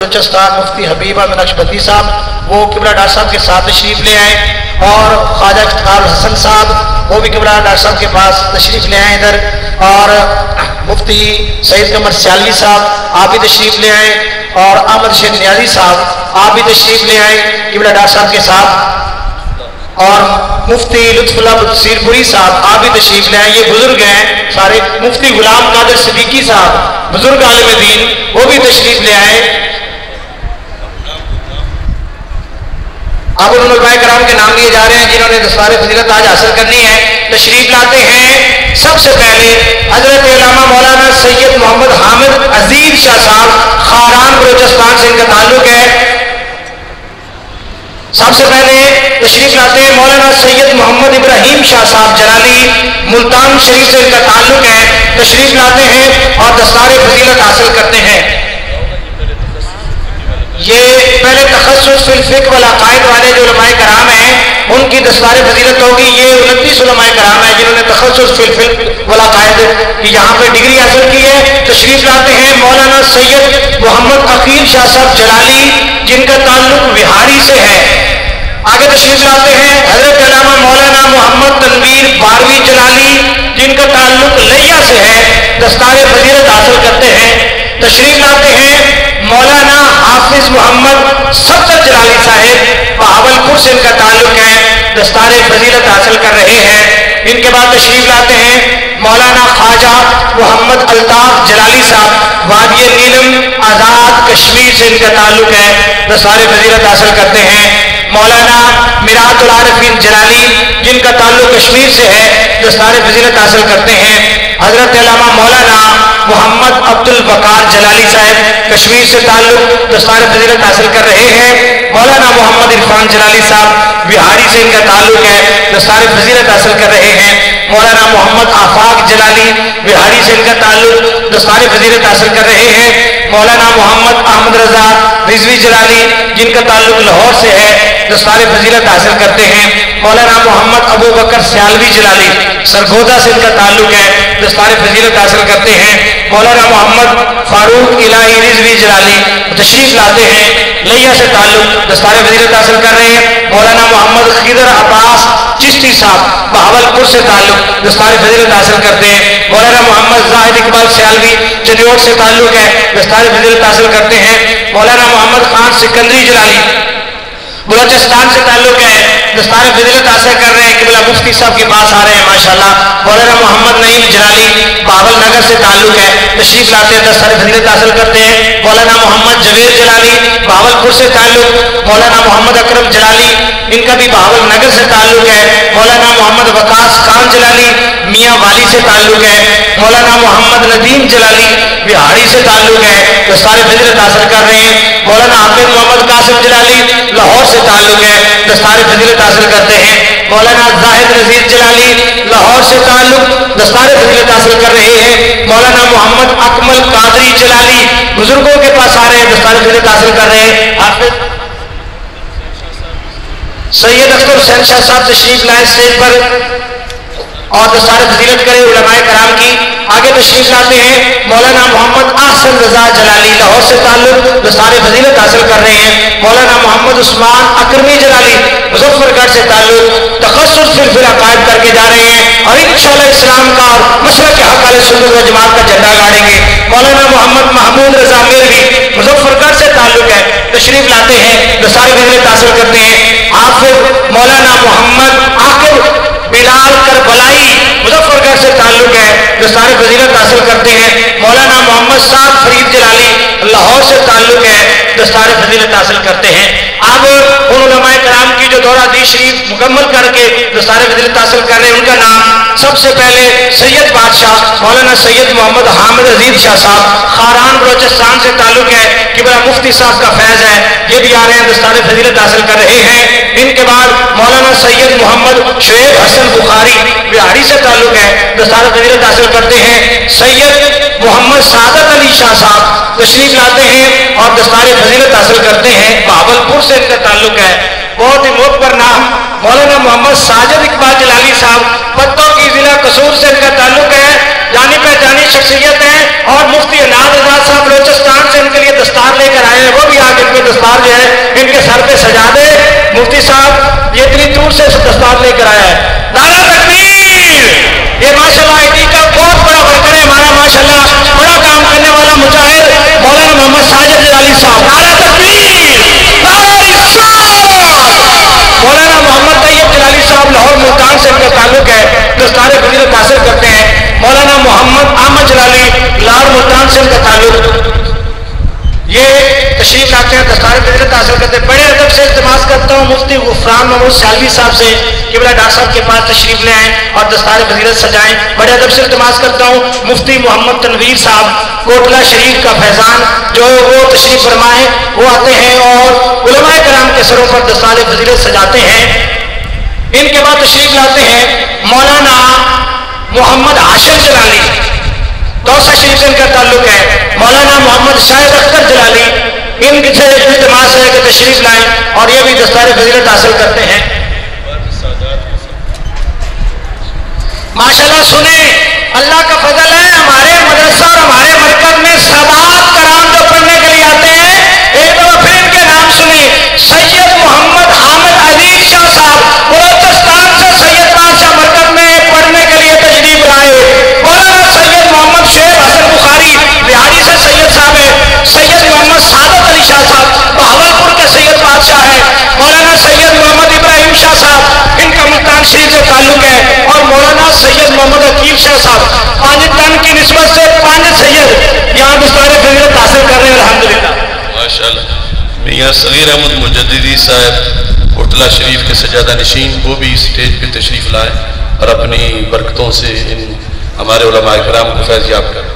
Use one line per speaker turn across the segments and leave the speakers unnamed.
بلوچستان مفتی حبیب احمد نقشبندی صاحب وہ قبلہ ڈاکٹر صاحب کے ساتھ تشریف لے آئے، اور خواجہ افتخار الحسن صاحب وہ بھی قبلہ ڈاکٹر صاحب کے پاس تشریف لے آئے ادھر، اور مفتی سعید قمر سیالوی صاحب آپ بھی تشریف لے آئے، اور احمد شیر نیازی صاحب آپ بھی تشریف لے آئے قبلہ ڈاکٹر صاحب کے ساتھ، اور مفتی لطف اللہ سیرپوری صاحب آپ بھی تشریف لے آئے، یہ بزرگ ہیں سارے، مفتی غلام قادر صدیقی صاحب بزرگ عالم دین وہ بھی تشریف لے آئے۔ اب ان علماء کرام کے نام لیے جا رہے ہیں جنہوں نے دستار فضیلت آج حاصل کرنی ہے، تشریف لاتے ہیں سب سے پہلے حضرت علامہ مولانا سید محمد حامد عزیز شاہ صاحب، خاران بلوچستان سے ان کا تعلق ہے۔ سب سے پہلے تشریف لاتے ہیں مولانا سید محمد ابراہیم شاہ صاحب جلالی، ملتان شریف سے ان کا تعلق ہے، تشریف لاتے ہیں اور دستار فضیلت حاصل کرتے ہیں۔ یہ پہلے تخصص فی الفقہ والعقائد والے جو علماء کرام ہیں ان کی دستار فضیلت ہوگی۔ یہ 29 علماء کرام ہیں جنہوں نے تخصص فی الفقہ والعقائد کی یہاں پہ ڈگری حاصل کی ہے۔ تشریف لاتے ہیں مولانا سید محمد عقیل شاہ صاحب جلالی جن کا تعلق بہاری سے ہے۔ آگے تشریف لاتے ہیں حضرت علامہ مولانا محمد تنویر باروی جلالی جن کا تعلق لیا سے ہے، دستار فضیلت حاصل کرتے ہیں۔ تشریف لاتے ہیں مولانا حافظ محمد صفدر جلالی صاحب، بہاولپور سے ان کا تعلق ہے، دستار فضیلت حاصل کر رہے ہیں۔ ان کے بعد تشریف لاتے ہیں مولانا خواجہ محمد الطاف جلالی صاحب، وادی نیلم آزاد کشمیر سے ان کا تعلق ہے، دستار فضیلت حاصل کرتے ہیں۔ مولانا میرات العارفین جلالی جن کا تعلق کشمیر سے ہے، دستار فضیلت حاصل کرتے ہیں۔ حضرت علامہ مولانا محمد عبد البقار جلالی صاحب کشمیر سے تعلق، دستار فضیلت حاصل کر رہے ہیں۔ مولانا محمد عرفان جلالی صاحب بہاری سے ان کا تعلق ہے، دستار فضیلت حاصل کر رہے ہیں۔ مولانا محمد آفاق جلالی بہاری سے ان کا تعلق، دستار فضیلت حاصل کر رہے ہیں۔ مولانا محمد احمد رضا رضوی جلالی جن کا تعلق لاہور سے ہے، دستار فضیلت حاصل کرتے ہیں۔ مولانا محمد ابو بکر سیالوی جلالی سرگودا سے ان کا تعلق ہے، دستار فضیلت حاصل کرتے ہیں۔ مولانا محمد فاروق الہی رضوی جلالی تشریف لاتے ہیں، لیا سے تعلق، دستار فضیلت حاصل کر رہے ہیں۔ مولانا محمد خضر عباس چشتی صاحب بہاولپور سے تعلق، دستار فضیلت حاصل کرتے ہیں۔ مولانا محمد زاہد اقبال سیالوی چنیوٹ سے تعلق ہے، دستار فضیلت حاصل کرتے ہیں۔ مولانا محمد خان سکندری جلالی بلوچستان سے تعلق ہے، دستار فضیلت حاصل کر رہے ہیں، قبلہ مفتی صاحب کے پاس آ رہے ہیں ماشاءاللہ۔ مولانا محمد نعیم جلالی بابل نگر سے تعلق ہے، تشریف لاتے ہیں، دستار فضیلت حاصل کرتے ہیں۔ مولانا محمد جویر جلالی بہاولپور سے تعلق۔ مولانا محمد اکرم جلالی ان کا بھی بہاول نگر سے تعلق ہے۔ مولانا محمد وقاص خان جلالی میاں والی سے تعلق ہے۔ مولانا محمد ندیم جلالی بہاری سے تعلق ہے، دستار فضیلت حاصل کر رہے ہیں۔ مولانا حافظ محمد قاسم جلالی لاہور سے تعلق ہے، دستار فضیلت حاصل کرتے ہیں۔ مولانا زاہد نذیر جلالی لاہور سے تعلق، دستار فضیلت حاصل کر رہے ہیں۔ مولانا محمد اکمل قادری جلالی بزرگوں کے پاس آ رہے ہیں، دستار فضیلت حاصل کر رہے ہیں۔ حافظ سید اختر حسین شاہ صاحب تشریف لائے اسٹیج پر اور دستار فضیلت کرے علماء کرام کی۔ آگے تشریف لاتے ہیں مولانا محمد احسن رضا جلالی لاہور سے تعلق، دستار فضیلت حاصل کر رہے ہیں۔ مولانا محمد عثمان اکرمی جلالی مظفر گڑھ سے تعلق، تخصص فی العقائد کر کے جا رہے ہیں اور انشاءاللہ اسلام کا اور مسلک حق اہل سنت و جماعت کا جھنڈا گاڑیں گے۔ مولانا محمد محمود رضا میروی مظفر گڑھ سے تعلق ہے، تشریف لاتے ہیں، دستار فضیلت حاصل کرتے ہیں۔ حافظ مولانا محمد عاقب بلال کربلائی مظفر گڑھ سے تعلق ہے، دستار فضیلت حاصل کرتے ہیں۔ مولانا محمد صاحب فرید جلالی لاہور سے تعلق ہے، دستار فضیلت حاصل کرتے ہیں۔ اب ان علماء کرام کی جو دورہ حدیث شریف مکمل کر کے دستار فضیلت حاصل کر رہے ہیں ان کا نام سب سے پہلے سید بادشاہ مولانا سید محمد حامد عزیز شاہ صاحب خاران بلوچستان سے تعلق ہے، قبلہ مفتی صاحب کا فیض ہے، یہ بھی آ رہے ہیں، دستار فضیلت حاصل کر رہے ہیں۔ ان کے بعد مولانا سید محمد شعیب حسن بخاری بہاری سے تعلق ہے، دستار فضیلت حاصل کرتے ہیں۔ سید محمد سعادت علی شاہ صاحب تشریف لاتے ہیں اور دستار فضیلت حاصل کرتے ہیں، بہاولپور سے ان کا تعلق ہے۔ بہت ہی معتبر نام مولانا محمد ساجد اقبال جلالی صاحب پتوں کی ضلع قصور سے ان کا تعلق ہے، جانی پہچانی شخصیت ہیں، اور مفتی اناد آزاد صاحب بلوچستان سے ان کے لیے دستار لے کر آئے ہیں، وہ بھی دستار جو ہے ان کے سر پہ سجا دے. مفتی صاحب یہ اتنی دور سے دستار لے کر آیا ہے. نعرہ تکبیر. یہ ماشاءاللہ آئی ٹی کا بہت بڑا ورکر ہے ہمارا, ماشاءاللہ بڑا کام کرنے والا مجاہد مولانا محمد ساجد جلالی صاحب. نعرہ تکبیر, نعرہ رسالت. مولانا محمد طیب جلالی صاحب لاہور ملتان سے ان کا تعلق ہے, دستار فضیلت حاصل کرتے ہیں. مولانا محمد احمد جلالی لاہور ملتان سے ان کا تعلق, یہ تشریف لاتے ہیں, دستار فضیلت حاصل کرتے ہیں. بڑے ادب سے التماس کرتا ہوں مفتی غفران محمود سالوی صاحب سے کہ بلا ڈاکٹر صاحب کے پاس تشریف لے آئیں اور دستار فضیلت سجائیں. بڑے ادب سے التماس کرتا ہوں مفتی محمد تنویر صاحب کوٹلہ شریف کا فیضان جو وہ تشریف فرمائیں, وہ آتے ہیں اور علماء کرام کے سروں پر دستار فضیلت سجاتے ہیں. ان کے بعد تشریف لاتے ہیں مولانا محمد ہاشم جلالی, توسہ شریف سے ان کا تعلق ہے. مولانا محمد شاہد اختر جلالی, ان کے سے التماس ہے کہ تشریف لائیں اور یہ بھی دستار فضیلت حاصل کرتے ہیں. ماشاءاللہ سنیں, اللہ کا فضل ہے ہمارے مدرسہ اور ہمارے مرکز میں سادات کرام جو پڑھنے کے لیے آتے ہیں, ایک دفعہ پھر ان کے نام سنیں. سید محمد حامد عزیز شاہ صاحب بلوچستان سے سید بادشاہ مرکز میں پڑھنے کے لیے تشریف لائے. مولانا سید محمد شعیب حسن بخاری بہاری سے سید صاحب ہے. سید محمد سعادت علی شاہ صاحب بہاولپور کے سید بادشاہ ہے. مولانا سید محمد ابراہیم شاہ صاحب ان کا ملتان شریف سے تعلق ہے. اور مولانا سید محمد عقیل شاہ صاحب پانچ کی نسبت سے 5 سید یہاں دستار فضیلت حاصل کر رہے ہیں الحمدللہ.
ماشاءاللہ. میاں صغیر احمد مجددی صاحب کوٹلہ شریف کے سجادہ نشین, وہ بھی اسٹیج پہ تشریف لائے اور اپنی برکتوں سے ان ہمارے علماء کرام کو فیض یاب کریں.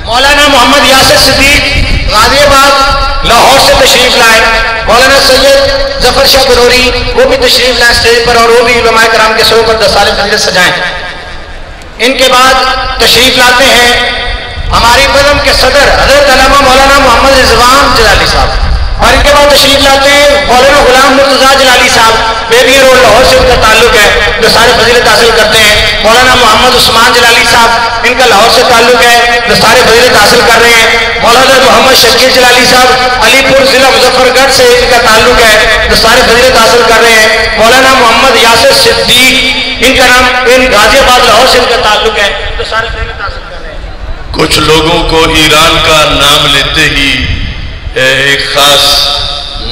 مولانا محمد یاسر صدیق غازی آباد لاہور سے تشریف لائے. مولانا سید ظفر شاہ بنوری وہ بھی تشریف لائے اسٹیج پر اور وہ بھی علماء کرام کے سروں پر دستار فضیلت سجائیں. ان کے بعد تشریف لاتے ہیں ہماری بزم کے صدر حضرت علامہ مولانا محمد رضوان جلالی صاحب, اور ان کے بعد تشریف لاتے ہیں مولانا غلام مرتضیٰ جلالی صاحب بیبی روڈ لاہور سے ان کا تعلق ہے, دستار فضیلت حاصل کرتے ہیں. مولانا محمد عثمان جلالی صاحب ان کا لاہور سے تعلق ہے, دستار فضیلت حاصل کر رہے ہیں. مولانا محمد شکیل جلالی صاحب علی پور ضلع مظفر گڑھ سے ان کا تعلق ہے, دستار فضیلت حاصل کر رہے ہیں. مولانا محمد یاسر صدیق ان کا نام ان غازی آباد لاہور سے ان کا تعلق ہے, دستار فضیلت حاصل کر رہے ہیں.
کچھ لوگوں کو ایران کا نام لیتے ہی ایک خاص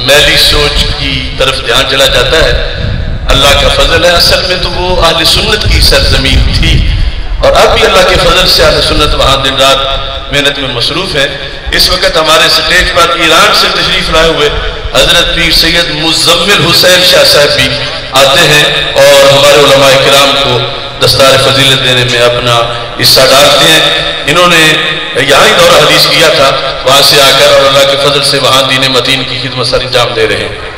میلی سوچ کی طرف دھیان چلا جاتا ہے. اللہ کا فضل ہے, اصل میں تو وہ اہل سنت کی سرزمین تھی اور اب بھی اللہ کے فضل سے اہل سنت وہاں دن رات محنت میں مصروف ہے. اس وقت ہمارے سٹیج پر ایران سے تشریف لائے ہوئے حضرت پیر سید مزمل حسین شاہ صاحب بھی آتے ہیں اور ہمارے علماء کرام کو دستار فضیلت دینے میں اپنا حصہ ڈالتے ہیں. انہوں نے یہاں ہی دورہ حدیث کیا تھا, وہاں سے آ کر اور اللہ کے فضل سے وہاں دین مدین کی خدمت سر انجام دے رہے ہیں.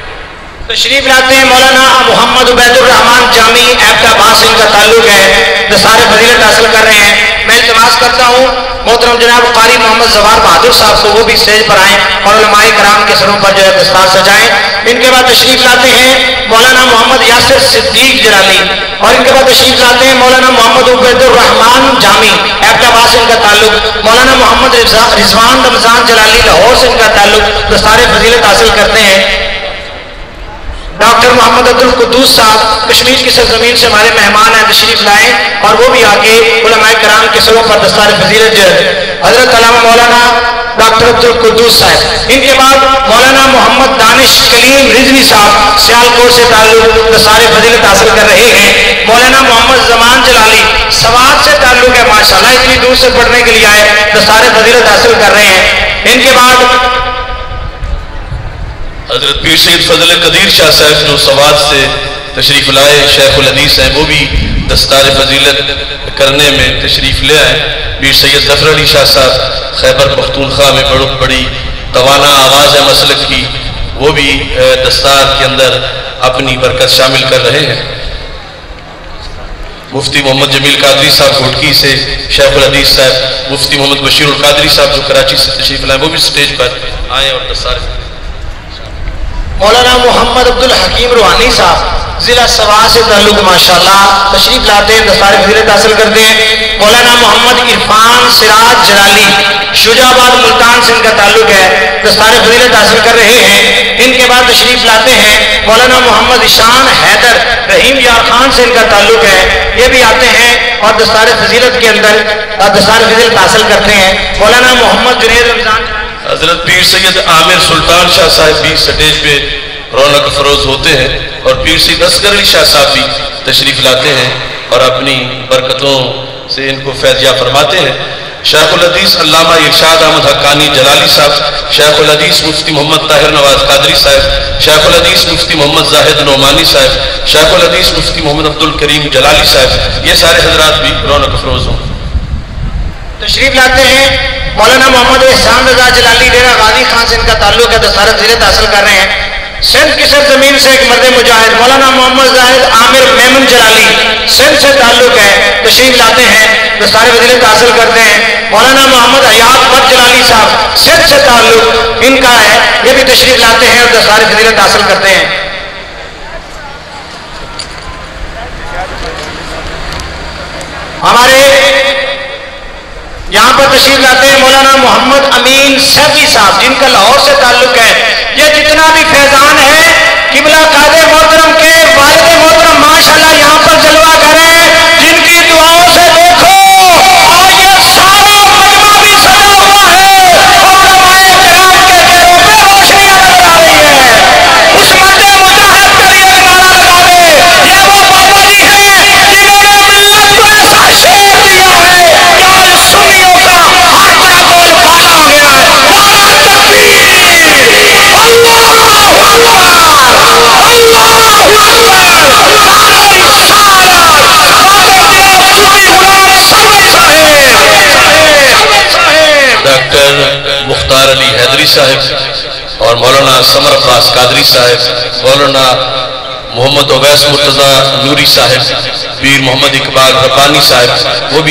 تشریف لاتے ہیں مولانا محمد عبید الرحمان جامی ایبٹ آباد سے ان کا تعلق ہے, دستار فضیلت حاصل کر رہے ہیں. میں التماس کرتا ہوں محترم جناب قاری محمد زوار بہادر صاحب کو وہ بھی اسٹیج پر آئیں اور علماء کرام کے سروں پر جو ہے دستار سجائیں. ان کے بعد تشریف لاتے ہیں مولانا محمد یاسر صدیق جلالی, اور ان کے بعد تشریف لاتے ہیں مولانا محمد عبید الرحمان جامی ایبٹ آباد سے ان کا تعلق. مولانا محمد رضوان رمضان جلالی لاہور سے ان کا تعلق, دستار فضیلت حاصل کرتے ہیں. ڈاکٹر محمد عبد القدوس صاحب کشمیر کی سرزمین سے ہمارے مہمان ہیں, تشریف لائیں اور وہ بھی آگے علماء کرام کے سروں پر دستار فضیلت جو ہے حضرت علامہ مولانا ڈاکٹر عبد القدوس صاحب. ان کے بعد مولانا محمد دانش کلیم رضوی صاحب سیالکوٹ سے تعلق دستار فضیلت حاصل کر رہے ہیں. مولانا محمد زمان جلالی سوات سے تعلق ہے, ماشاءاللہ اتنی دور سے پڑھنے کے لیے آئے, دستار فضیلت حاصل کر رہے ہیں. ان کے بعد
حضرت پیر سید فضل قدیر شاہ صاحب جو سوات سے تشریف لائے شیخ الحدیث ہیں, وہ بھی دستار فضیلت کرنے میں تشریف لے آئے. پیر سید ظفر علی شاہ صاحب خیبر پختونخوا میں بڑی توانا آواز ہے مسلک کی, وہ بھی دستار کے اندر اپنی برکت شامل کر رہے ہیں. مفتی محمد جمیل قادری صاحب گھوٹکی سے شیخ الحدیث صاحب, مفتی محمد بشیر القادری صاحب جو کراچی سے تشریف لائے وہ بھی سٹیج پر آئے اور دستار
مولانا محمد عبد الحکیم روحانی صاحب ضلع سوا سے تعلق ماشاءاللہ تشریف لاتے ہیں، دستار فضیلت حاصل کرتے ہیں۔ مولانا محمد عرفان سراج جلالی شجاع آباد ملتان سے ان کا تعلق ہے، دستار فضیلت حاصل کر رہے ہیں۔ ان کے بعد تشریف لاتے ہیں مولانا محمد اشان حیدر رحیم یار خان سے ان کا تعلق ہے، یہ بھی آتے ہیں اور دستار فضیلت کے اندر دستار فضیلت حاصل کرتے ہیں۔ مولانا محمد جنید رمضان
حضرت پیر سید عامر سلطان شاہ صاحب بھی سٹیج پہ رونق افروز ہوتے ہیں، اور پیر سید اصغر علی شاہ صاحب بھی تشریف لاتے ہیں اور اپنی برکتوں سے ان کو فیضیہ فرماتے ہیں۔ شیخ الحدیث علامہ ارشاد احمد حقانی جلالی صاحب، شیخ الحدیث مفتی محمد طاہر نواز قادری صاحب، شیخ الحدیث مفتی محمد زاہد نعمانی صاحب، شیخ الحدیث مفتی محمد عبد الکریم جلالی صاحب، یہ سارے حضرات بھی رونق افروز ہوں۔
تشریف لاتے ہیں مولانا محمد احسان رضا جلالی ڈیرہ غازی خان سے ان کا تعلق ہے، دستار فضیلت حاصل کر رہے ہیں۔ سندھ کی سرزمین سے ایک مرد مجاہد مولانا محمد زاہد عامر میمن جلالی سندھ سے تعلق ہے، تشریف لاتے ہیں، دستار فضیلت حاصل کرتے ہیں۔ مولانا محمد حیات بٹ جلالی صاحب سندھ سے تعلق ان کا ہے، یہ بھی تشریف لاتے ہیں اور دستار فضیلت حاصل کرتے ہیں۔ ہمارے یہاں پر تشریف لاتے ہیں مولانا محمد امین سیفی صاحب جن کا لاہور سے تعلق ہے۔ یہ جتنا بھی فیضان ہے قبلہ قائد محترم کے والد محترم ماشاءاللہ یہاں پر جلوہ کریں، جن کی دعاؤں سے دیکھو اور یہ سارا مجمع بھی سجا ہوا ہے، علماء کرام کے چہروں پہ روشنیاں نظر آ رہی ہے۔ اس مرد مجاہد کے لیے نعرہ لگا دے، یہ وہ بابا جی ہیں جنہوں نے ملت کو ایسا شعور دیا ہے کہ آج سنیوں کا ہر طرح بول بالا ہو گیا ہے۔ نعرہ تکبیر، اللہ
ڈاکٹر مختار علی حیدری صاحب اور مولانا سمر عباس قادری صاحب، مولانا محمد اویس مرتضی نوری صاحب، پیر محمد اقبال ربانی صاحب، وہ بھی